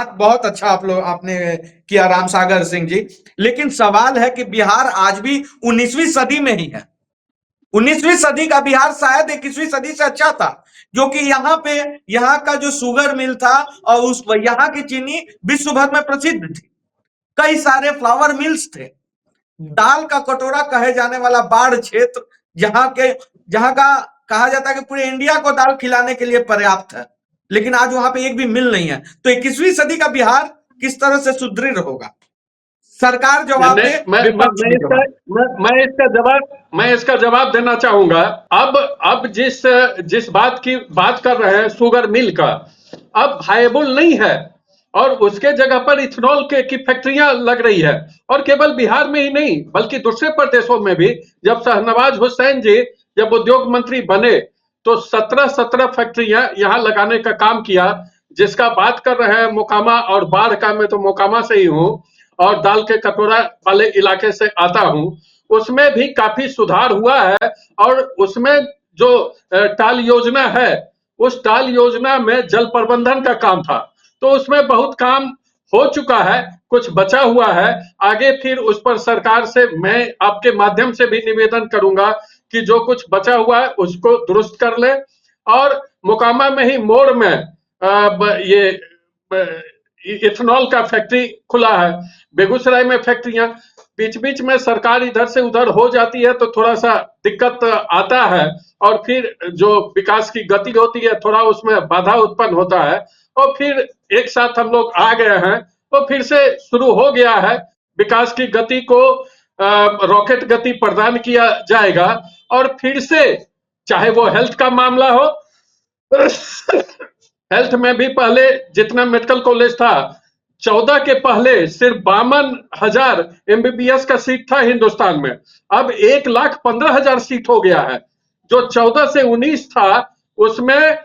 बात बहुत अच्छा आपने किया राम सागर सिंह जी। लेकिन सवाल है कि बिहार आज भी 19वीं सदी में ही है। 19वीं सदी का बिहार शायद 21वीं सदी से अच्छा था, क्योंकि यहाँ पे यहाँ का जो शुगर मिल था और उस यहाँ की चीनी विश्व भर में प्रसिद्ध थी। कई सारे फ्लावर मिल्स थे। दाल का कटोरा कहे जाने वाला बाढ़ क्षेत्र जहां का कहा जाता है कि पूरे इंडिया को दाल खिलाने के लिए पर्याप्त है, लेकिन आज वहां पे एक भी मिल नहीं है। तो 21वीं सदी का बिहार किस तरह से सुदृढ़ होगा? सरकार जवाब नहीं, दे, विपक्ष भी जवाब दे। मैं इसका जवाब देना चाहूंगा। अब जिस बात की बात कर रहे हैं शुगर मिल का, अब वायबल नहीं है और उसके जगह पर इथेनॉल की फैक्ट्रियां लग रही है। और केवल बिहार में ही नहीं बल्कि दूसरे प्रदेशों में भी। जब शाहनवाज हुसैन जी जब उद्योग मंत्री बने तो 17 फैक्ट्रियां यहां लगाने का काम किया। जिसका बात कर रहे हैं मोकामा और बाढ़ का, मैं तो मोकामा से ही हूं और दाल के कटोरा वाले इलाके से आता हूं। उसमें भी काफी सुधार हुआ है और उसमें जो टाल योजना है, उस टाल योजना में जल प्रबंधन का काम था, तो उसमें बहुत काम हो चुका है। कुछ बचा हुआ है, आगे फिर उस पर सरकार से मैं आपके माध्यम से भी निवेदन करूंगा कि जो कुछ बचा हुआ है उसको दुरुस्त कर ले। और मोकामा में ही मोड़ में ये इथेनॉल का फैक्ट्री खुला है। बेगूसराय में फैक्ट्रियां, बीच बीच में सरकार इधर से उधर हो जाती है तो थोड़ा सा दिक्कत आता है और फिर जो विकास की गति होती है थोड़ा उसमें बाधा उत्पन्न होता है। और फिर एक साथ हम लोग आ गए हैं तो फिर से शुरू हो गया है। विकास की गति को रॉकेट गति प्रदान किया जाएगा और फिर से चाहे वो हेल्थ का मामला हो हेल्थ में भी पहले जितना मेडिकल कॉलेज था 14 के पहले सिर्फ 52,000 एमबीबीएस का सीट था हिंदुस्तान में, अब 1,15,000 सीट हो गया है। जो 14 से 19 था उसमें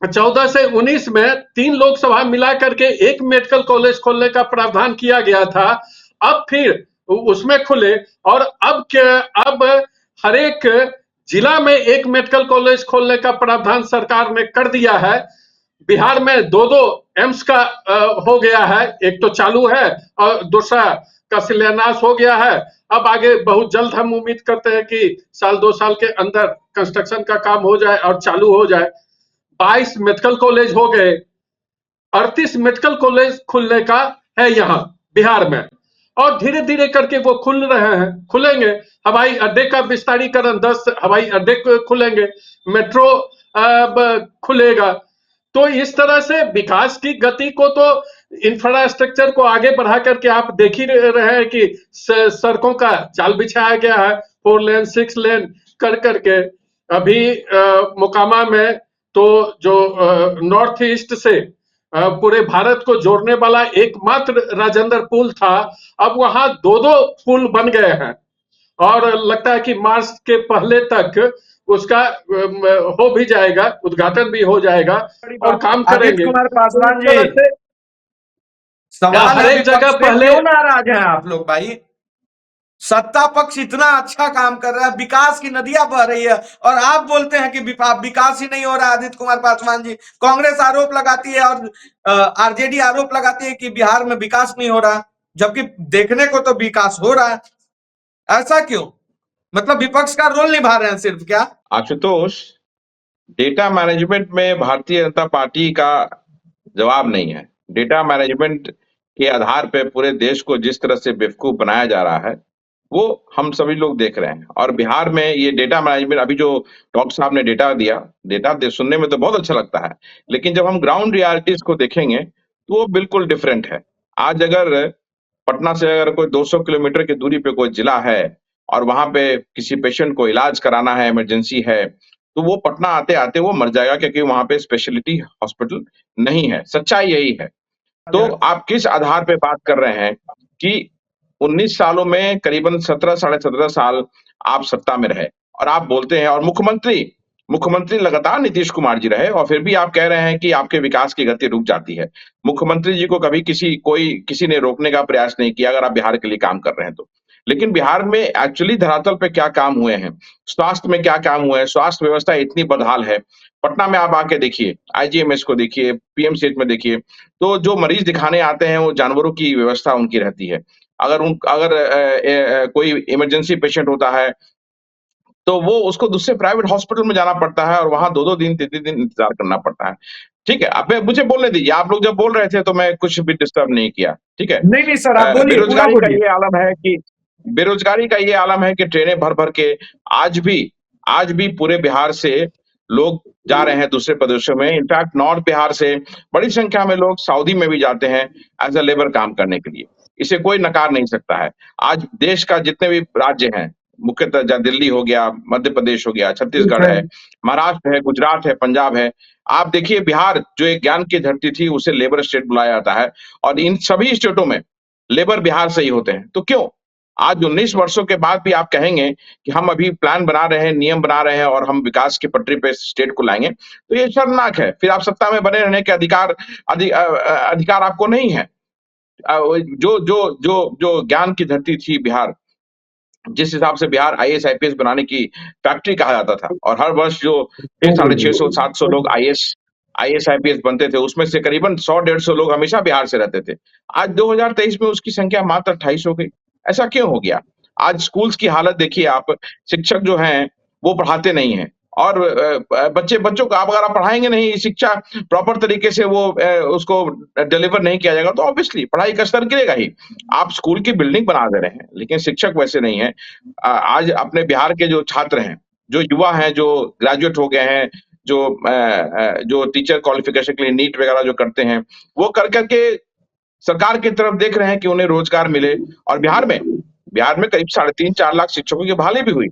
14 से 19 में 3 लोकसभा मिला करके एक मेडिकल कॉलेज खोलने का प्रावधान किया गया था। अब फिर उसमें खुले और अब हर एक जिला में एक मेडिकल कॉलेज खोलने का प्रावधान सरकार ने कर दिया है। बिहार में दो एम्स का हो गया है, एक तो चालू है और दूसरा का शिलान्यास हो गया है। अब आगे बहुत जल्द हम उम्मीद करते हैं कि साल 2 साल के अंदर कंस्ट्रक्शन का काम हो जाए और चालू हो जाए। 22 मेडिकल कॉलेज हो गए, 38 मेडिकल कॉलेज खुलने का है यहाँ बिहार में और धीरे धीरे करके वो खुल रहे हैं, खुलेंगे। हवाई अड्डे का विस्तारीकरण, 10 हवाई अड्डे खुलेंगे, मेट्रो खुलेगा। तो इस तरह से विकास की गति को तो इंफ्रास्ट्रक्चर को आगे बढ़ा करके आप देख ही रहे हैं कि सड़कों का जाल बिछाया गया है 4 लेन 6 लेन कर करके। अभी मोकामा में तो जो नॉर्थ ईस्ट से पूरे भारत को जोड़ने वाला एकमात्र राजेंद्र पुल था, अब वहां 2 पुल बन गए हैं और लगता है कि मार्च के पहले तक उसका हो भी जाएगा, उद्घाटन भी हो जाएगा और काम आदित्य करेंगे। कुमार तो पासवान इस जी, तरह से सवाल हर है एक जगह विपक्ष पे पहले क्यों नाराज हैं आप लोग भाई? सत्ता पक्ष इतना अच्छा काम कर रहा है, विकास की नदियां बह रही है और आप बोलते हैं कि विकास ही नहीं हो रहा। आदित्य कुमार पासवान जी, कांग्रेस आरोप लगाती है और आरजेडी आरोप लगाती है कि बिहार में विकास नहीं हो रहा, जबकि देखने को तो विकास हो रहा है। ऐसा क्यों? मतलब विपक्ष का रोल निभा रहे हैं सिर्फ क्या? आशुतोष, डेटा मैनेजमेंट में भारतीय जनता पार्टी का जवाब नहीं है। डेटा मैनेजमेंट के आधार पर पूरे देश को जिस तरह से बेवकूफ बनाया जा रहा है वो हम सभी लोग देख रहे हैं। और बिहार में ये डेटा मैनेजमेंट, अभी जो डॉक्टर साहब ने डेटा दिया, सुनने में तो बहुत अच्छा लगता है, लेकिन जब हम ग्राउंड रियलिटीज को देखेंगे तो वो बिल्कुल डिफरेंट है। आज अगर पटना से अगर कोई 200 किलोमीटर की दूरी पे कोई जिला है और वहां पे किसी पेशेंट को इलाज कराना है, इमरजेंसी है, तो वो पटना आते आते वो मर जाएगा, क्योंकि वहां पे स्पेशलिटी हॉस्पिटल नहीं है। सच्चाई यही है। तो आप किस आधार पे बात कर रहे हैं कि 19 सालों में करीबन 17 साढ़े 17 साल आप सत्ता में रहे और आप बोलते हैं, और मुख्यमंत्री लगातार नीतीश कुमार जी रहे, और फिर भी आप कह रहे हैं कि आपके विकास की गति रुक जाती है। मुख्यमंत्री जी को कभी किसी ने रोकने का प्रयास नहीं किया अगर आप बिहार के लिए काम कर रहे हैं तो। लेकिन बिहार में एक्चुअली धरातल पे क्या काम हुए हैं, स्वास्थ्य में क्या काम हुआ है, स्वास्थ्य व्यवस्था इतनी बदहाल है। पटना में आप आके देखिए, आईजीएमएस को देखिए, पीएमसीएच में देखिए, तो जो मरीज दिखाने आते हैं वो जानवरों की व्यवस्था उनकी रहती है। अगर कोई इमरजेंसी पेशेंट होता है तो वो उसको दूसरे प्राइवेट हॉस्पिटल में जाना पड़ता है और वहाँ 2-2 दिन, 3-3 दिन इंतज़ार करना पड़ता है। ठीक है, अब मुझे बोलने दीजिए, आप लोग जब बोल रहे थे तो मैं कुछ भी डिस्टर्ब नहीं किया, ठीक है? नहीं नहीं सर, आप बोलिए, पूरा बेरोज़गारी का बोलिए। ये आलम है कि ट्रेनें भर-भर के आज भी पूरे बिहार से लोग जा रहे हैं दूसरे प्रदेशों में। इनफैक्ट नॉर्थ बिहार से बड़ी संख्या में लोग सऊदी में भी जाते हैं एज़ अ लेबर काम करने के लिए। इसे कोई नकार नहीं सकता है। आज देश का जितने भी राज्य हैं, मुख्यतः दिल्ली हो गया, मध्य प्रदेश हो गया, छत्तीसगढ़ है, महाराष्ट्र है, गुजरात है, पंजाब है। आप देखिए बिहार जो एक ज्ञान की धरती थी उसे लेबर स्टेट बुलाया जाता है और इन सभी स्टेटों में लेबर बिहार से ही होते हैं। तो क्यों? आज 19 वर्षों के बाद भी आप कहेंगे कि हम अभी प्लान बना रहे हैं, नियम बना रहे हैं और हम विकास की पटरी पे स्टेट को लाएँगे, तो ये शर्मनाक है। फिर आप सत्ता में बने रहने के अधिकार आपको नहीं है। जो ज्ञान की धरती थी बिहार, जिस हिसाब से बिहार आईएएस आईपीएस बनाने की फैक्ट्री कहा जाता था और हर वर्ष जो 650-700 लोग आईएएस आईपीएस बनते थे, उसमें से करीबन 100-150 लोग हमेशा बिहार से रहते थे। आज 2023 में उसकी संख्या मात्र 28 हो गई। ऐसा क्यों हो गया? आज स्कूल्स की हालत देखिए आप, शिक्षक जो हैं, वो पढ़ाते नहीं हैं और बच्चों को अगर आप पढ़ाएँगे नहीं, शिक्षा प्रॉपर तरीके से उसको डिलीवर नहीं किया जाएगा, तो ऑब्वियसली पढ़ाई का स्तर गिरेगा ही। आप स्कूल की बिल्डिंग बना दे रहे हैं, लेकिन शिक्षक वैसे नहीं हैं। आज अपने बिहार के जो छात्र हैं, जो युवा हैं, जो ग्रेजुएट हो गए हैं, जो टीचर क्वालिफिकेशन के लिए नीट वगैरह जो करते हैं, वो कर के सरकार की तरफ देख रहे हैं कि उन्हें रोजगार मिले और बिहार में करीब 3.5-4 लाख शिक्षकों की बहाली भी हुई।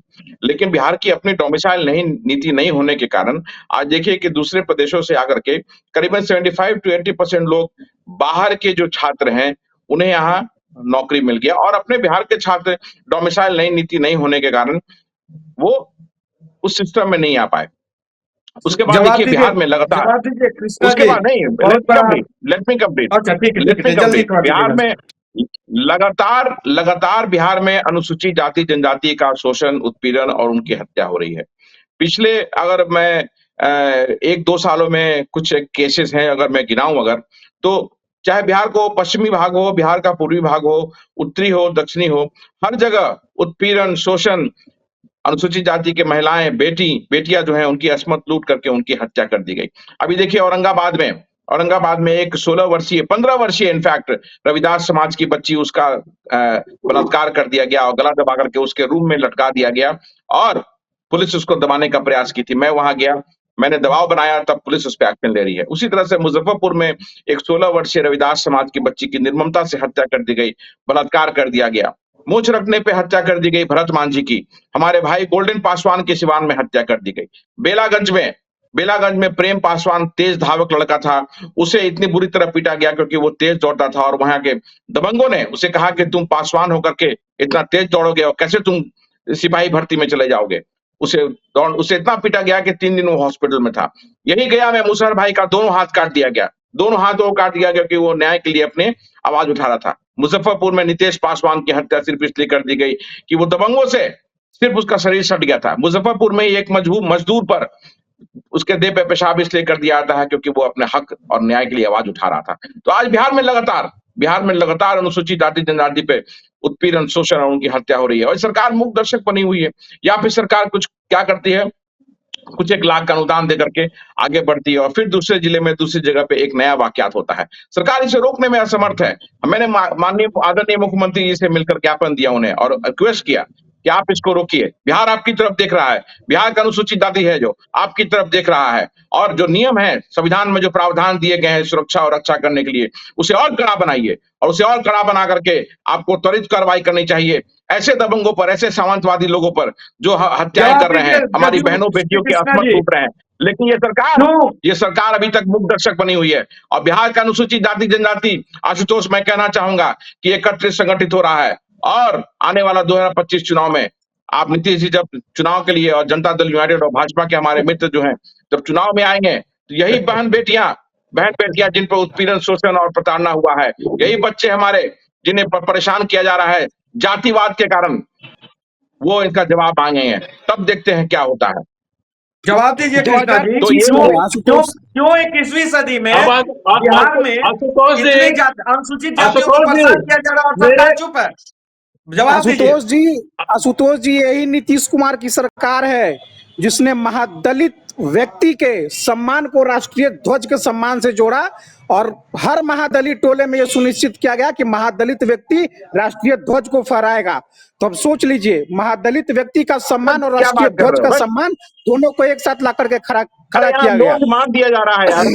लेकिन बिहार की अपनी डोमिसाइल नीति नहीं होने के कारण आज देखिए कि दूसरे प्रदेशों से आकर के करीबन 75 to 80% लोग बाहर के जो छात्र हैं, उन्हें यहाँ नौकरी मिल गया और अपने बिहार के छात्र डोमिसाइल नई नीति नहीं होने के कारण वो उस सिस्टम में नहीं आ पाए। उसके बाद देखिए बिहार में लगातार जवाब दीजिए कृष्णा उसके जी। बाद नहीं, लेट मी कंप्लीट। अच्छा ठीक है, जल्दी कर बिहार दीजिएगा। में लगातार बिहार में अनुसूचित जाति जनजाति का शोषण, उत्पीड़न और उनकी हत्या हो रही है। पिछले अगर मैं 1-2 सालों में कुछ केसेस हैं अगर मैं गिनाऊं तो चाहे बिहार को पश्चिमी भाग हो, बिहार का पूर्वी भाग हो, उत्तरी हो, दक्षिणी हो, हर जगह उत्पीड़न, शोषण, अनुसूचित जाति के महिलाएं, बेटियां जो हैं उनकी अस्मत लूट करके उनकी हत्या कर दी गई। अभी देखिए औरंगाबाद में एक 15 वर्षीय इनफैक्ट रविदास समाज की बच्ची, उसका बलात्कार कर दिया गया और गला दबा करके उसके रूम में लटका दिया गया और पुलिस उसको दबाने का प्रयास की थी। मैं वहां गया, मैंने दबाव बनाया, तब पुलिस उस पर एक्शन ले रही है। उसी तरह से मुजफ्फरपुर में एक 16 वर्षीय रविदास समाज की बच्ची की निर्ममता से हत्या कर दी गई, बलात्कार कर दिया गया। मूंछ रखने पे हत्या कर दी गई भरत मांझी की। हमारे भाई गोल्डन पासवान के सिवान में हत्या कर दी गई। बेलागंज में प्रेम पासवान तेज धावक लड़का था, उसे इतनी बुरी तरह पीटा गया क्योंकि वो तेज दौड़ता था और वहां के दबंगों ने उसे कहा कि तुम पासवान होकर के इतना तेज दौड़ोगे और कैसे तुम सिपाही भर्ती में चले जाओगे। उसे इतना पीटा गया कि 3 दिन वो हॉस्पिटल में था। यही गया में मुसहर भाई का दोनों हाथ काट दिया गया। दोनों हाथों को काट दिया क्योंकि वो न्याय के लिए अपने आवाज उठा रहा था। मुजफ्फरपुर में नितेश पासवान की हत्या सिर्फ इसलिए कर दी गई कि वो दबंगों से सिर्फ उसका शरीर सट गया था। मुजफ्फरपुर में एक मजदूर पर उसके देह पे पेशाब इसलिए कर दिया जाता है क्योंकि वो अपने हक और न्याय के लिए आवाज उठा रहा था। तो आज बिहार में लगातार अनुसूचित जाति जनजाति पे उत्पीड़न, शोषण और उनकी हत्या हो रही है और सरकार मूक दर्शक बनी हुई है। या फिर सरकार कुछ क्या करती है, कुछ 1 लाख का अनुदान देकर के आगे बढ़ती है और फिर दूसरे जिले में दूसरी जगह पे एक नया वाकयात होता है। सरकार इसे रोकने में असमर्थ है। मैंने माननीय आदरणीय मुख्यमंत्री जी से मिलकर ज्ञापन दिया उन्हें और रिक्वेस्ट किया कि आप इसको रोकिए। बिहार आपकी तरफ देख रहा है, बिहार का अनुसूचित जाति है जो आपकी तरफ देख रहा है और जो नियम है, संविधान में जो प्रावधान दिए गए हैं सुरक्षा और रक्षा करने के लिए, उसे और कड़ा बनाइए और उसे और कड़ा बना करके आपको त्वरित कार्रवाई करनी चाहिए ऐसे दबंगों पर, ऐसे सामंतवादी लोगों पर जो हत्याएं कर रहे हैं, हमारी बहनों बेटियों की अस्मत लूट रहे हैं। लेकिन ये सरकार अभी तक मूक दर्शक बनी हुई है और बिहार का अनुसूचित जाति जनजाति, आशुतोष, मैं कहना चाहूंगा कि एकत्रित संगठित हो रहा है और आने वाला 2025 चुनाव में आप नीतीश जी जब चुनाव के लिए और जनता दल यूनाइटेड और भाजपा के हमारे मित्र जो हैं जब चुनाव में आएंगे तो यही बहन बेटियां जिन पर उत्पीड़न, शोषण और प्रताड़ना हुआ है, यही बच्चे हमारे जिन्हें परेशान किया जा रहा है, जातिवाद के कारण वो इनका जवाब मांगेंगे, तब देखते हैं क्या होता है। जवाब दीजिए कृष्णा जी। तो ये क्यों लोग क्यों क्यों 21वीं सदी में अब बिहार में आशुतोष जी, इतने अनुसूचित जातियों को आशुतोष जी, परेशान किया जा रहा है और मेरे सरकार चुप है? जवाब दीजिए। आशुतोष जी यही नीतीश कुमार की सरकार है जिसने महादलित व्यक्ति के सम्मान को राष्ट्रीय ध्वज के सम्मान से जोड़ा और हर महादलित टोले में यह सुनिश्चित किया गया कि महादलित व्यक्ति राष्ट्रीय ध्वज को फहराएगा। तो अब सोच लीजिए, महादलित व्यक्ति का सम्मान और क्या राष्ट्रीय बात कर ध्वज रहे का हो? सम्मान दोनों को एक साथ ला करके खड़ा अरे किया यार गया। रोज मान दिया जा रहा है यार,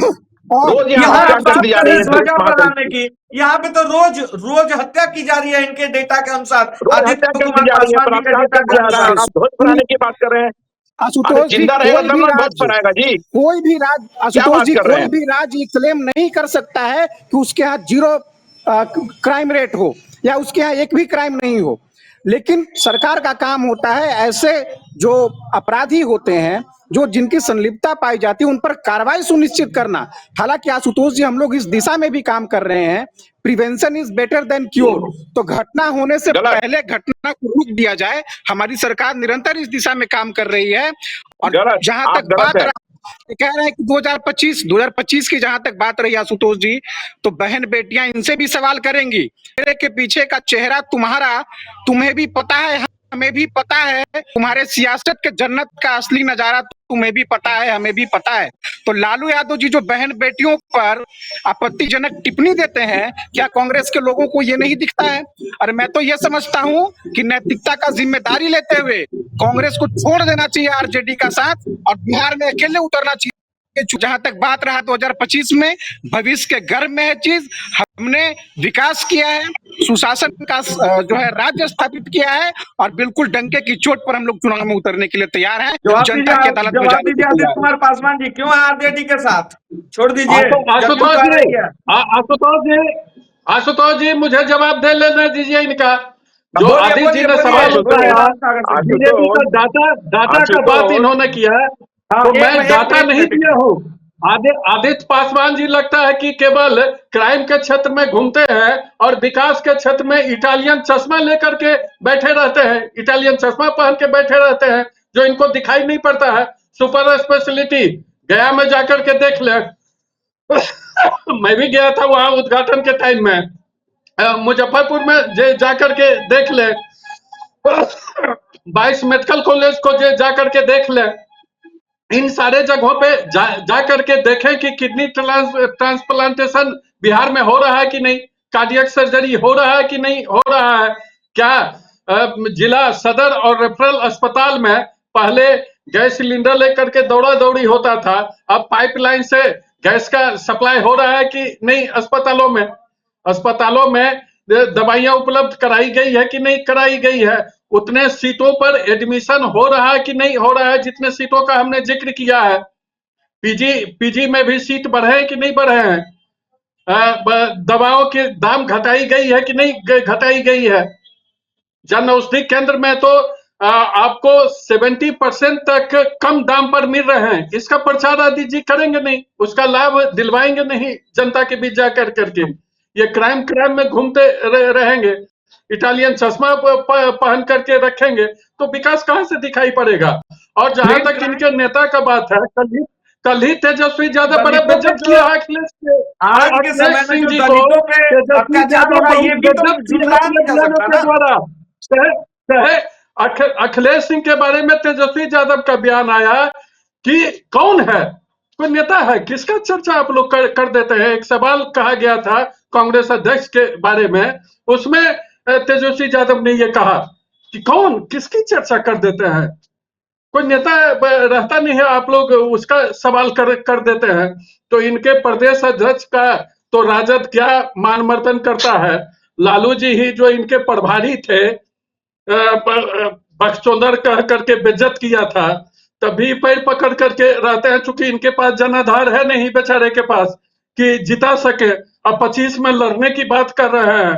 और रोज यहाँ यहाँ हत्या आप कर बात दी जा कर रही रहे है हैं ध्वजा दलित फहराने महादलित की, की। यहाँ पे तो रोज रोज हत्या की जा रही है इनके डेटा के अनुसार, रोज हत्या आदित्य कर दी कुमार जा रही है, पासवान जी के बलात्कार डेटा कर के दिया जा रहा है। अनुसार। आप ध्वज फहराने की बात कर रहे हैं? अरे आशुतोष जी जिंदा रहेगा तब ना ध्वज राज्य फहराएगा जी। कोई भी राज्य क्या आशुतोष बात जी कर रहे कोई हैं? भी राज्य ये क्लेम नहीं कर सकता है कि उसके यहाँ जीरो क्राइम रेट हो या उसके यहाँ एक भी क्राइम नहीं हो, लेकिन सरकार का काम होता है ऐसे जो अपराधी होते हैं, जो जिनकी संलिप्तता पाई जाती है, उन पर कार्रवाई सुनिश्चित करना। हालांकि आशुतोष जी हम लोग इस दिशा में भी काम कर रहे हैं, prevention is better than cure. तो घटना होने से गलत। पहले घटना को रोक दिया जाए, हमारी सरकार निरंतर इस दिशा में काम कर रही है। और गलत, जहां आप तक गलत बात है। कह रहे हैं कि 2025 की जहां तक बात रही आशुतोष जी, तो बहन बेटियां इनसे भी सवाल करेंगी, चेहरे के पीछे का चेहरा तुम्हारा, तुम्हें भी पता है, हमें भी पता है, तुम्हारे सियासत के जन्नत का असली नजारा तुम्हें भी पता है, हमें भी पता है। तो लालू यादव जी जो बहन बेटियों पर आपत्तिजनक टिप्पणी देते हैं, क्या कांग्रेस के लोगों को ये नहीं दिखता है? और मैं तो ये समझता हूं कि नैतिकता का जिम्मेदारी लेते हुए कांग्रेस को छोड़ देना चाहिए आरजेडी का साथ और बिहार में अकेले उतरना चाहिए। जहां तक बात रहा 2025 में, भविष्य के गर्भ में है चीज, हमने विकास किया है, सुशासन का जो है राज्य स्थापित किया है और बिल्कुल डंके की चोट पर हम लोग चुनाव में उतरने के लिए तैयार हैं, जनता की अदालत में जाने के लिए आदित्य तैयार कुमार पासवान जी क्यों है आरजेडी के साथ? छोड़ दीजिए, आशुतोष जदयू का जी, रही है। आशुतोष जी मुझे जवाब दे लेने दीजिए इनका। जो बोलिए, आदित्य जी बोलिए, ने बोलिए, सवाल बोलिए, उठाया, राम सागर सिंह। बीजेपी का डाटा का बात इन्होंने किया, हाँ, तो एक मैं मिनट, डाटा एक नहीं मिनट। दिया हूँ। आदित्य पासवान जी लगता है कि केवल क्राइम के क्षेत्र में घूमते हैं और विकास के क्षेत्र में इटालियन चश्मा लेकर के बैठे रहते हैं, इटालियन चश्मा पहन के बैठे रहते हैं, जो इनको दिखाई नहीं पड़ता है। सुपर स्पेशलिटी गया में जाकर के देख ले मैं भी गया था वहां उद्घाटन के टाइम में। मुजफ्फरपुर में जाकर के देख ले 22 मेडिकल कॉलेज को जाकर के देख ले। इन सारे जगहों पे जा करके देखें कि किडनी ट्रांसप्लांटेशन बिहार में हो रहा है कि नहीं, कार्डियक सर्जरी हो रहा है कि नहीं हो रहा है। क्या जिला सदर और रेफरल अस्पताल में पहले गैस सिलेंडर लेकर के दौड़ा दौड़ी होता था, अब पाइपलाइन से गैस का सप्लाई हो रहा है कि नहीं अस्पतालों में दवाइयां उपलब्ध कराई गई है कि नहीं कराई गई है, उतने सीटों पर एडमिशन हो रहा है कि नहीं हो रहा है जितने सीटों का हमने जिक्र किया है। पीजी में भी सीट बढ़े कि नहीं बढ़े हैं, दवाओं के दाम घटाई गई है कि नहीं घटाई गई है। जन औषधि केंद्र में तो आपको 70% तक कम दाम पर मिल रहे हैं, इसका प्रचार आदि जी करेंगे नहीं, उसका लाभ दिलवाएंगे नहीं जनता के बीच जाकर करके। ये क्राइम में घूमते रहेंगे, इटालियन चश्मा पहन करके रखेंगे, तो विकास कहां से दिखाई पड़ेगा। और जहां तक इनके नेता का बात है, कल ही तेजस्वी यादव बड़ा बेइज्जत किया है आज के समय में सिंह जो जी को, दलितों पे तेजस्वी अत्याचार हो यादव रहा है, बहुत ये भी तो बेइज्जत किया झुठलाया नहीं जा सकता के ना। द्वारा। चाहे अखिलेश सिंह के बारे में तेजस्वी यादव का बयान आया कि कौन है, कोई नेता है, किसका चर्चा आप लोग कर देते हैं। एक सवाल कहा गया था कांग्रेस अध्यक्ष के बारे में, उसमें तेजस्वी यादव ने ये कहा कि कौन किसकी चर्चा कर देते हैं, कोई नेता रहता नहीं है, आप लोग उसका सवाल कर देते हैं। तो इनके प्रदेश अध्यक्ष का तो राजद क्या मान मर्दन करता है, लालू जी ही जो इनके प्रभारी थे बख्शोदर कह करके बेइज्जत किया था, तभी पैर पकड़ करके रहते हैं, चूंकि इनके पास जनाधार है नहीं बेचारे के पास कि जिता सके। अब 25 में लड़ने की बात कर रहे हैं,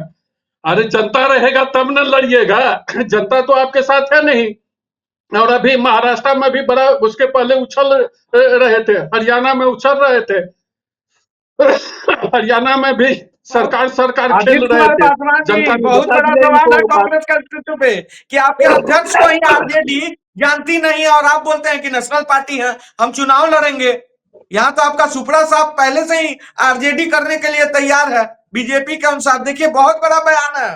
अरे जनता रहेगा तब न लड़िएगा, जनता तो आपके साथ है नहीं। और अभी महाराष्ट्र में भी बड़ा उसके पहले उछल रहे थे, हरियाणा में उछल रहे थे, हरियाणा में भी सरकार अजीत खेल रहे कुमार थे, पासवान जी, जनता ने बहुत बता बड़ा दिया सवाल है इनको बात। कांग्रेस के अस्तित्व पे कि आपके अध्यक्ष को ही आरजेडी जानती नहीं है और आप बोलते हैं कि नेशनल पार्टी है, हम चुनाव लड़ेंगे। यहाँ तो आपका सुपड़ा साहब पहले से ही आरजेडी करने के लिए तैयार है बीजेपी के अनुसार। देखिए बहुत बड़ा बयान है,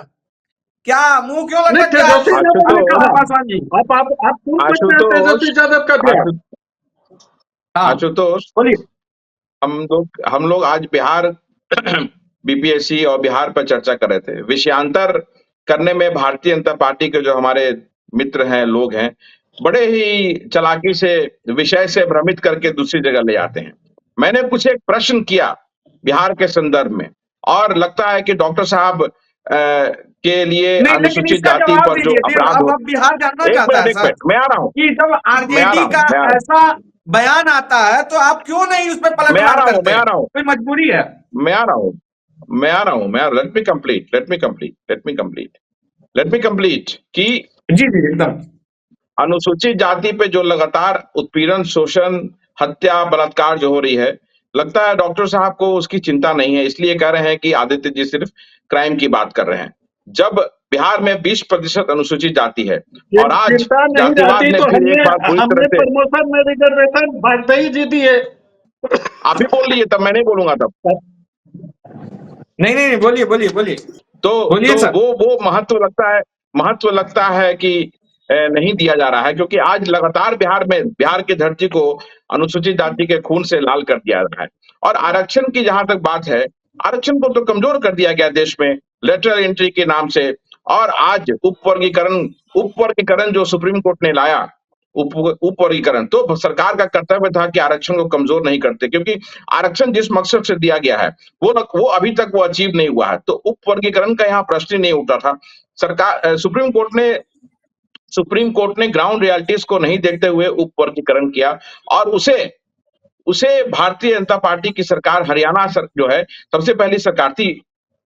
क्या मुंह क्यों नहीं, लटक गया तेजस्वी है यादव ने अजीत कुमार कहा, पासवान जी? आप पूछ सकते हैं आशुतोष तेजस्वी यादव का बयान। हाँ आशुतोष बोलिए। हम लोग आज बिहार बीपीएससी और बिहार पर चर्चा कर रहे थे। विषयांतर करने में भारतीय जनता पार्टी के जो हमारे मित्र हैं, लोग हैं, बड़े ही चालाकी से विषय से भ्रमित करके दूसरी जगह ले जाते हैं। मैंने कुछ एक प्रश्न किया बिहार के संदर्भ में, और लगता है कि डॉक्टर साहब के लिए नहीं, लेकिन अनुसूचित इसका जाति जवाब पर जो दीजिए। अपराध हो। अब बिहार जानना एक चाहता मिनट है एक सर मिनट मैं आ रहा हूँ, कि जब मैं आ आरजेडी रहा हूँ, का मैं आ रहा हूँ, ऐसा बयान आता है तो आप क्यों नहीं उस पर मैं आ पलटवार रहा हूँ, करते मैं आ हैं? रहा हूँ, कोई मजबूरी है? मैं आ रहा हूँ, मैं आ रहा हूँ, मैं let me complete, let me complete, let me complete, let me complete कि जी जी एकदम। अनुसूचित जाति पे जो लगातार उत्पीड़न, शोषण, हत्या, बलात्कार जो हो रही है, लगता है डॉक्टर साहब को उसकी चिंता नहीं है, इसलिए कह रहे हैं कि आदित्य जी सिर्फ क्राइम की बात कर रहे हैं। जब बिहार में 20% अनुसूचित जाति है और आज चिंता नहीं जातिवाद रहती ने तो फिर एक बार पूरी तरह हमने से, प्रमोशन में रिजर्वेशन वाजपेयी जी दिए। आप भी बोल लिए तब, मैं नहीं बोलूंगा तब। नहीं नहीं नहीं, बोलिए बोलिए बोलिए बोलिए तो सर। वो महत्व लगता है कि नहीं दिया जा रहा है, क्योंकि आज लगातार बिहार की धरती को अनुसूचित जाति के खून से लाल कर दिया रहा है। और आरक्षण की जहां तक बात है, आरक्षण को तो कमजोर कर दिया गया देश में लेटरल एंट्री के नाम से। और आज उपवर्गीकरण जो सुप्रीम कोर्ट ने लाया, उपवर्गीकरण, तो सरकार का कर्तव्य था कि आरक्षण को कमजोर नहीं करते, क्योंकि आरक्षण जिस मकसद से दिया गया है वो अभी तक वो अचीव नहीं हुआ है। तो उपवर्गीकरण का यहाँ प्रश्न ही नहीं उठा था। सुप्रीम कोर्ट ने ग्राउंड रियलिटीज को नहीं देखते हुए उपवर्गीकरण किया, और उसे उसे भारतीय जनता पार्टी की सरकार, हरियाणा जो है सबसे पहली सरकार थी।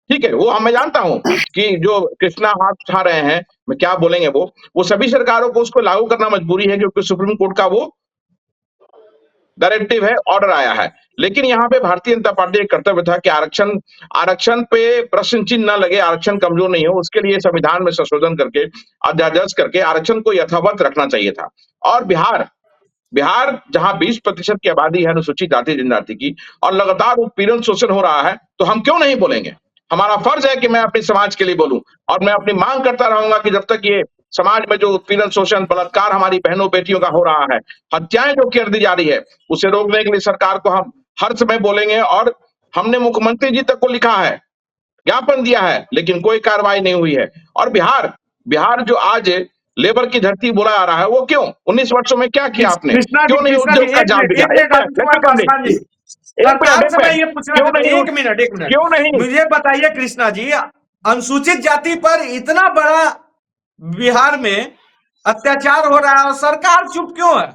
ठीक है, वो मैं जानता हूं कि जो कृष्णा हाथ उठा रहे हैं, मैं क्या बोलेंगे, वो सभी सरकारों को उसको लागू करना मजबूरी है, क्योंकि सुप्रीम कोर्ट का वो डायरेक्टिव है, ऑर्डर आया है। लेकिन यहाँ पे भारतीय जनता पार्टी का कर्तव्य था कि आरक्षण पे प्रश्न चिन्ह न लगे, आरक्षण कमजोर नहीं हो, उसके लिए संविधान में संशोधन करके, अध्यादेश करके आरक्षण को यथावत रखना चाहिए था। और बिहार जहां 20% की आबादी है अनुसूचित जाति जनजाति की, और लगातार उत्पीड़न शोषण हो रहा है, तो हम क्यों नहीं बोलेंगे? हमारा फर्ज है कि मैं अपने समाज के लिए बोलूं, और मैं अपनी मांग करता रहूंगा कि जब तक ये समाज में जो उत्पीड़न, शोषण, बलात्कार हमारी बहनों बेटियों का हो रहा है, हत्याएं जो कर दी जा रही है, उसे रोकने के लिए सरकार को हम हर समय बोलेंगे। और हमने मुख्यमंत्री जी तक को लिखा है, ज्ञापन दिया है, लेकिन कोई कार्रवाई नहीं हुई है। और बिहार जो आज लेबर की धरती बोला जा रहा है, वो क्यों? 19 वर्षों में क्या किया आपने? कृष्णा क्यों नहीं जी उद्योग का जाम एक बिका? मिनट आदित्य कुमार पासवान जी, सरकार से मैं ये पूछना क्यों चाहता नहीं? हूं, एक मिनट क्यों नहीं? मुझे बताइए कृष्णा जी, अनुसूचित जाति पर इतना बड़ा बिहार में अत्याचार हो रहा है और सरकार चुप क्यों है?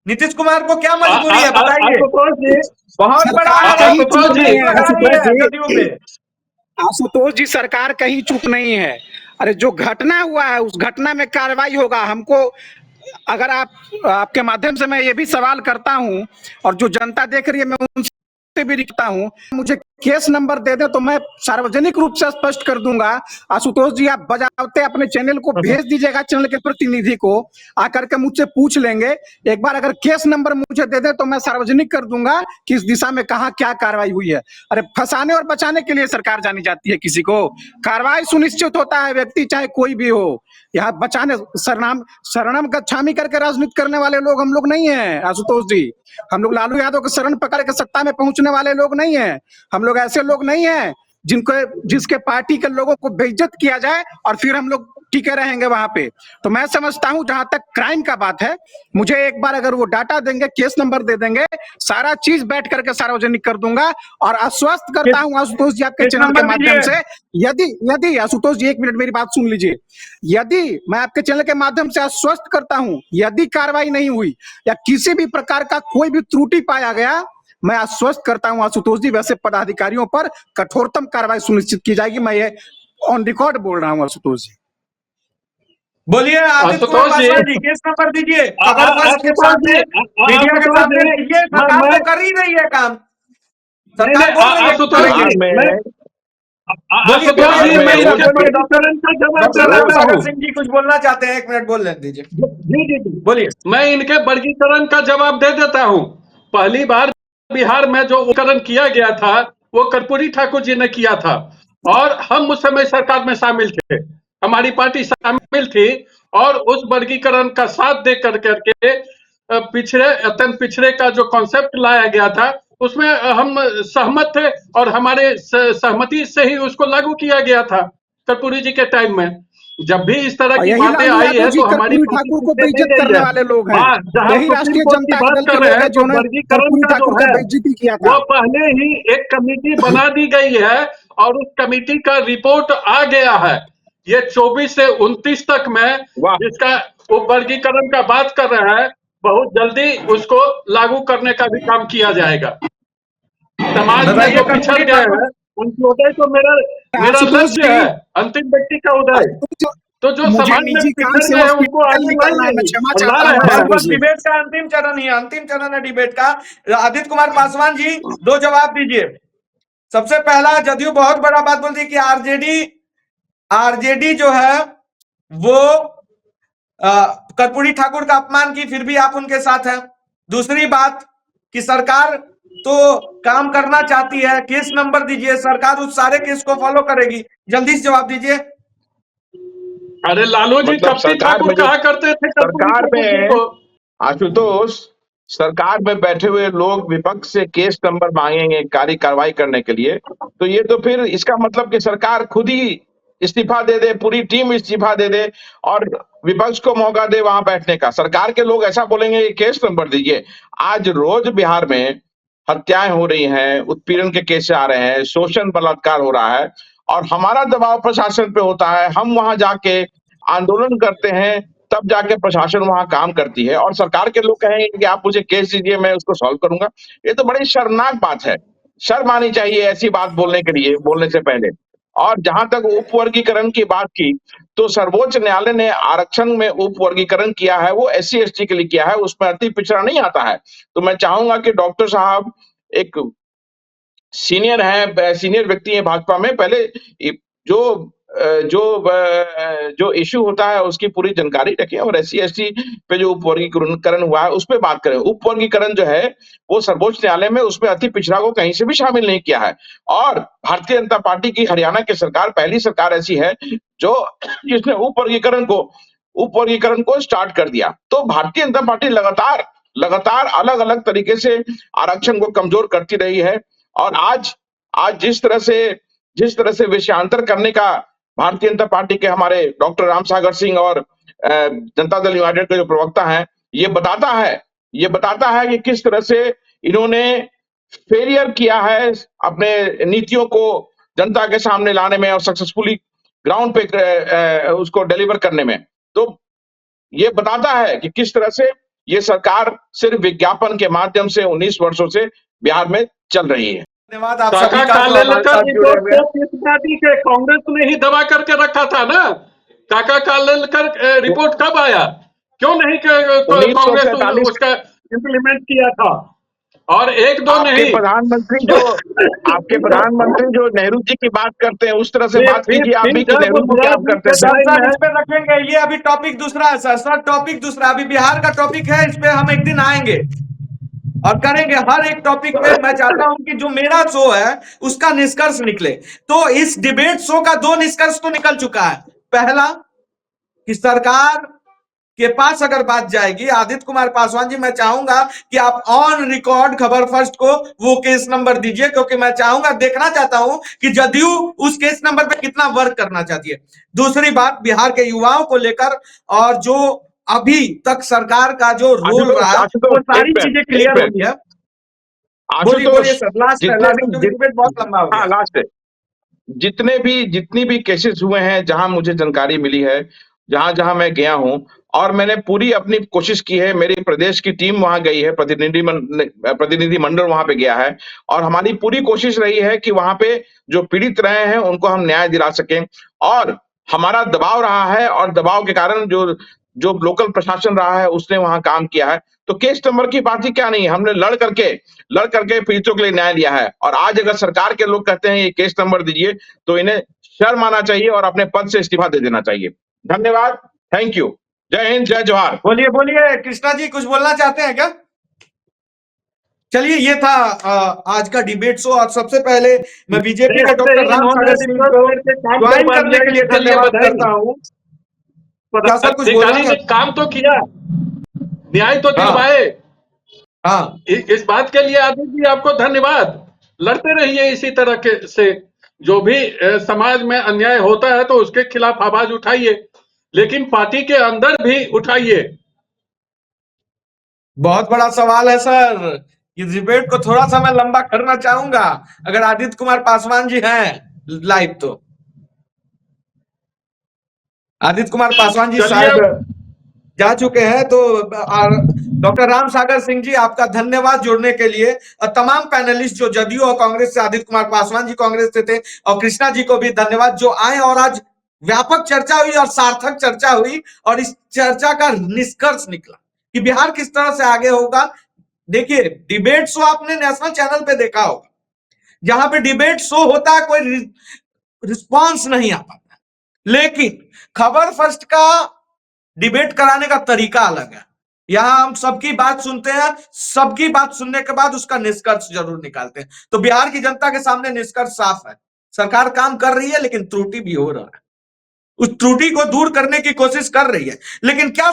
नीतीश कुमार को क्या मजबूरी है बताइए? आशुतोष जी, बहुत बड़ा सरकार है, कहीं तो चुप नहीं है आशुतोष जी। जदयू पे। आशुतोष जी, सरकार कहीं चुप नहीं है। अरे जो घटना हुआ है उस घटना में कार्रवाई होगा। हमको अगर आपके माध्यम से मैं ये भी सवाल करता हूं, और जो जनता देख रही है मैं उनसे भी लिखता हूं, मुझे केस नंबर दे दे तो मैं सार्वजनिक रूप से स्पष्ट कर दूंगा। आशुतोष जी, आप बजावते अपने चैनल को भेज दीजिएगा, चैनल के प्रतिनिधि को आकर के मुझसे पूछ लेंगे। एक बार अगर केस नंबर मुझे दे दे तो मैं सार्वजनिक कर दूंगा कि इस दिशा में कहाँ क्या कार्रवाई हुई है। अरे फंसाने और बचाने के लिए सरकार जानी जाती है किसी को? कार्रवाई सुनिश्चित होता है, व्यक्ति चाहे कोई भी हो। यहाँ बचाने शरणम गच्छामी करके राजनीति करने वाले लोग हम लोग नहीं है आशुतोष जी। हम लोग लालू यादव के शरण पकड़ के सत्ता में पहुंचने वाले लोग नहीं है। हम लोग ऐसे लोग नहीं है जिसके पार्टी के लोगों को बेइज्जत किया जाए और फिर हम लोग टिके रहेंगे वहां पे। तो मैं समझता हूं जहां तक क्राइम का बात है, मुझे एक बार अगर वो डाटा देंगे, केस नंबर दे देंगे, सारा चीज बैठ करके सार्वजनिक कर दूंगा। और आश्वस्त करता हूं आशुतोष जी आपके चैनल के माध्यम से, यदि आशुतोष जी एक मिनट मेरी बात सुन लीजिए, यदि मैं आपके चैनल के माध्यम से आश्वस्त करता हूं, यदि कार्रवाई नहीं हुई या किसी भी प्रकार का कोई भी त्रुटि पाया गया, मैं आश्वस्त करता हूं आशुतोष जी, वैसे पदाधिकारियों पर कठोरतम कार्रवाई सुनिश्चित की जाएगी। मैं ये ऑन रिकॉर्ड बोल रहा हूं आशुतोष जी। बोलिए आदित्य कुमार पासवान जी, केस नंबर दीजिए, खबर फर्स्ट के सामने, मीडिया के सामने। ये सरकार तो कर ही रही है काम। सरकार बोल रही है कि आशुतोष करेंगे। जी, बिहार में बोलिए आशुतोष बोलिए जी, मैं बोलिए इनके बोलिए, वर्गीकरण का जवाब डॉक्टर दे राम देता सागर हूँ। सिंह जी कुछ बोलना चाहते हैं, 1 मिनट बोल लेने दीजिए, जी जी जी, बोलिए। मैं इनके वर्गीकरण का जवाब दे देता हूँ। पहली बार बिहार में जो वर्गीकरण किया गया था वो कर्पूरी ठाकुर जी ने किया था, और हम उस समय सरकार में शामिल थे, हमारी पार्टी शामिल थी, और उस वर्गीकरण का साथ दे करके पिछड़े, अत्यंत पिछड़े का जो कॉन्सेप्ट लाया गया था उसमें हम सहमत थे, और हमारे सहमति से ही उसको लागू किया गया था कर्पूरी जी के टाइम में। जब भी इस तरह और की यही बातें लालू आई यादव है जी तो हमारी कर्पूरी पार्टी ठाकुर को पीछे नहीं बेइज्जत गई करने है। वाले लोग हैं। हाँ, जहां यही सुप्रीम राष्ट्रीय कोर्ट की जनता बात दल कर के रहे लोग हैं हैं तो जिन्होंने वर्गीकरण कर्पूरी का जो ठाकुर का है बेइज्जती किया था। वो पहले ही एक कमेटी बना दी गई है, और उस कमेटी का रिपोर्ट आ गया है। ये 24 से 29 तक में वाह, जिसका वो वर्गीकरण का बात कर रहा है, बहुत जल्दी उसको लागू करने का भी काम किया जाएगा। समाज में बताइए जो पिछड़ कर्पूरी गए ठाकुर, हैं उनकी उदय तो मेरा मेरा आशुतोष लक्ष्य जी, है, अंतिम व्यक्ति का उदय। तो जो मुझे समाज में निजी काम पिछड़ से गए हैं उनको हॉस्पिटल आगे निकलना है, लाएंगे मैं ही, क्षमा और ला चाहता हूँ रहे बस हैं। बस आशुतोष जी। डिबेट का अंतिम चरण ही है, अंतिम चरण है डिबेट का। आदित्य कुमार पासवान जी 2 जवाब दीजिए। सबसे पहला, जदयू बहुत बड़ा बात बोल दी कि आरजेडी आरजेडी जो है वो कर्पूरी ठाकुर का अपमान की, फिर भी आप उनके साथ हैं। दूसरी बात कि सरकार तो काम करना चाहती है, केस नंबर दीजिए, सरकार उस सारे केस को फॉलो करेगी। जल्दी से जवाब दीजिए। अरे लालू जी मतलब कपटी ठाकुर कहा करते थे कर्पूरी सरकार ठाकुर जी में को। आशुतोष, सरकार में बैठे हुए लोग विपक्ष से केस नंबर मांगेंगे कार्रवाई करने के लिए, तो ये तो फिर इसका मतलब कि सरकार खुद ही इस्तीफा दे दे, पूरी टीम इस्तीफा दे दे और विपक्ष को मौका दे वहां बैठने का। सरकार के लोग ऐसा बोलेंगे कि केस नंबर दीजिए। आज रोज बिहार में हत्याएं हो रही हैं, उत्पीड़न के केस आ रहे हैं, शोषण बलात्कार हो रहा है, और हमारा दबाव प्रशासन पे होता है। हम वहां जाके आंदोलन करते हैं, तब जाके प्रशासन वहां काम करती है, और सरकार के लोग कहेंगे कि आप मुझे केस दीजिए, मैं उसको सॉल्व करूंगा। ये तो बड़ी शर्मनाक बात है। शर्म आनी चाहिए ऐसी बात बोलने के लिए, बोलने से पहले। और जहां तक उप वर्गीकरण की बात की, तो सर्वोच्च न्यायालय ने आरक्षण में उप वर्गीकरण किया है, वो एससी एसटी के लिए किया है, उसमें अति पिछड़ा नहीं आता है। तो मैं चाहूंगा कि डॉक्टर साहब एक सीनियर है, सीनियर व्यक्ति है भाजपा में, पहले जो जो इश्यू होता है उसकी पूरी जानकारी रखें, और एससी एसटी पे जो उप वर्गीकरण हुआ है उस पे बात करें। उप वर्गीकरण जो है वो सर्वोच्च न्यायालय में उसमें अति पिछड़ा को कहीं से भी शामिल नहीं किया है। और भारतीय जनता पार्टी की हरियाणा की सरकार पहली सरकार ऐसी है जो जिसने उप वर्गीकरण को स्टार्ट कर दिया। तो भारतीय जनता पार्टी लगातार लगातार अलग अलग तरीके से आरक्षण को कमजोर करती रही है, और आज आज जिस तरह से विषयांतर करने का भारतीय जनता पार्टी के हमारे डॉक्टर राम सागर सिंह और जनता दल यूनाइटेड के जो प्रवक्ता हैं, ये बताता है कि किस तरह से इन्होंने फेलियर किया है अपने नीतियों को जनता के सामने लाने में और सक्सेसफुली ग्राउंड पे उसको डिलीवर करने में। तो ये बताता है कि किस तरह से ये सरकार सिर्फ विज्ञापन के माध्यम से 19 वर्षों से बिहार में चल रही है। धन्यवाद आप काका सभी का जो हमारे कालेलकर साथ जुड़े रिपोर्ट हुए हैं। को किस पार्टी के, कांग्रेस ने ही दबा करके रखा था ना। काका कालेलकर रिपोर्ट कब आया, क्यों नहीं कांग्रेस 1947 उसका इम्प्लीमेंट किया था, और एक दो आपके नहीं। प्रधानमंत्री जो नेहरू जी की बात करते हैं उस तरह से बात कीजिए आप फिर भी कि जब नेहरू जी क्या मुराद जी करते के थे। सर टाइम सर में, इस पे रखेंगे, ये अभी टॉपिक दूसरा है सर, टॉपिक दूसरा, अभी बिहार का टॉपिक है, इस पे हम एक दिन आएंगे और करेंगे हर एक टॉपिक पे। मैं चाहता हूं कि जो मेरा शो है उसका निष्कर्ष निकले। तो इस डिबेट शो का 2 निष्कर्ष तो निकल चुका है। पहला कि सरकार के पास अगर बात जाएगी, आदित्य कुमार पासवान जी मैं चाहूंगा कि आप ऑन रिकॉर्ड खबर फर्स्ट को वो केस नंबर दीजिए, क्योंकि मैं चाहूंगा, देखना चाहता हूं कि जदयू उस केस नंबर पे कितना वर्क करना चाहती है। दूसरी बात, बिहार के युवाओं को लेकर और जो अभी तक सरकार का जो रोल रहा है वो सारी चीजें एक क्लियर मिनट हुई है। बोलिए बोलिए आशुतोष, सर, लास्ट है, जितने लास्ट, भी क्योंकि डिबेट बहुत लंबा हो हाँ गया। लास्ट है, जितनी भी केसेस हुए हैं जहां मुझे जानकारी मिली है, जहां जहां मैं गया हूं, और मैंने पूरी अपनी कोशिश की है, मेरी प्रदेश की टीम वहां गई है, प्रतिनिधि मंडल वहां पे गया है, और हमारी पूरी कोशिश रही है कि वहां पे जो पीड़ित रहे हैं उनको हम न्याय दिला सकें। और हमारा दबाव रहा है, और दबाव के कारण जो जो लोकल प्रशासन रहा है उसने वहां काम किया है। तो केस नंबर की बात ही क्या नहीं है, हमने लड़ करके पीड़ितों के लिए न्याय लिया है। और आज अगर सरकार के लोग कहते हैं ये केस नंबर दीजिए, तो इन्हें शर्म आना चाहिए और अपने पद से इस्तीफा दे देना चाहिए। धन्यवाद, थैंक यू, जय हिंद, जय जोहार। बोलिए बोलिए कृष्णा जी, कुछ बोलना चाहते हैं क्या? चलिए, ये था आज का डिबेट शो। और सबसे पहले मैं बीजेपी के डॉक्टर राम सागर सिंह को ज्वाइन करने के लिए धन्यवाद करता हूँ। क्या सर कुछ बोलना अधिकारी ने चाहते? काम तो किया, न्याय तो दिलवाए। हाँ, इस बात के लिए आदित्य जी आपको धन्यवाद। लड़ते रहिए इसी तरह के से। जो भी समाज में अन्याय होता है तो उसके खिलाफ आवाज उठाइए, लेकिन पार्टी के अंदर भी उठाइए। बहुत बड़ा सवाल है सर। इस डिबेट को थोड़ा सा मैं लंबा करना चाहूंगा, अगर आदित्य कुमार पासवान जी हैं लाइव तो। आदित्य कुमार पासवान जी चलिए, शायद जा चुके हैं। तो डॉक्टर राम सागर सिंह जी, आपका धन्यवाद जुड़ने के लिए। और तमाम पैनलिस्ट जो जदयू और कांग्रेस से, आदित्य कुमार पासवान जी कांग्रेस से थे, और कृष्णा जी को भी धन्यवाद जो आए। और आज व्यापक चर्चा हुई और सार्थक चर्चा हुई, और इस चर्चा का निष्कर्ष निकला कि बिहार किस तरह से आगे होगा। देखिए, डिबेट शो आपने नेशनल चैनल पे देखा होगा, जहां पे डिबेट शो होता है कोई रिस्पॉन्स नहीं आ पाता, लेकिन खबर फर्स्ट का डिबेट कराने का तरीका अलग है। यहां हम सबकी बात सुनते हैं, सबकी बात सुनने के बाद उसका निष्कर्ष जरूर निकालते हैं। तो बिहार की जनता के सामने निष्कर्ष साफ है, सरकार काम कर रही है, लेकिन त्रुटि भी हो रहा है। उस त्रुटि को दूर करने की कोशिश कर रही है। लेकिन क्या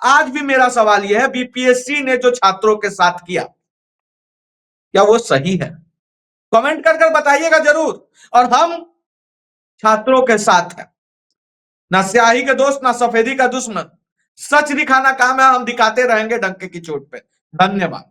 आज भी मेरा सवाल यह है, बीपीएससी ने जो छात्रों के साथ किया, क्या वो सही है? कमेंट कर कर बताइएगा जरूर। और हम छात्रों के साथ हैं, ना स्याही के दोस्त ना सफेदी का दुश्मन। सच दिखाना काम है, हम दिखाते रहेंगे डंके की चोट पे। धन्यवाद।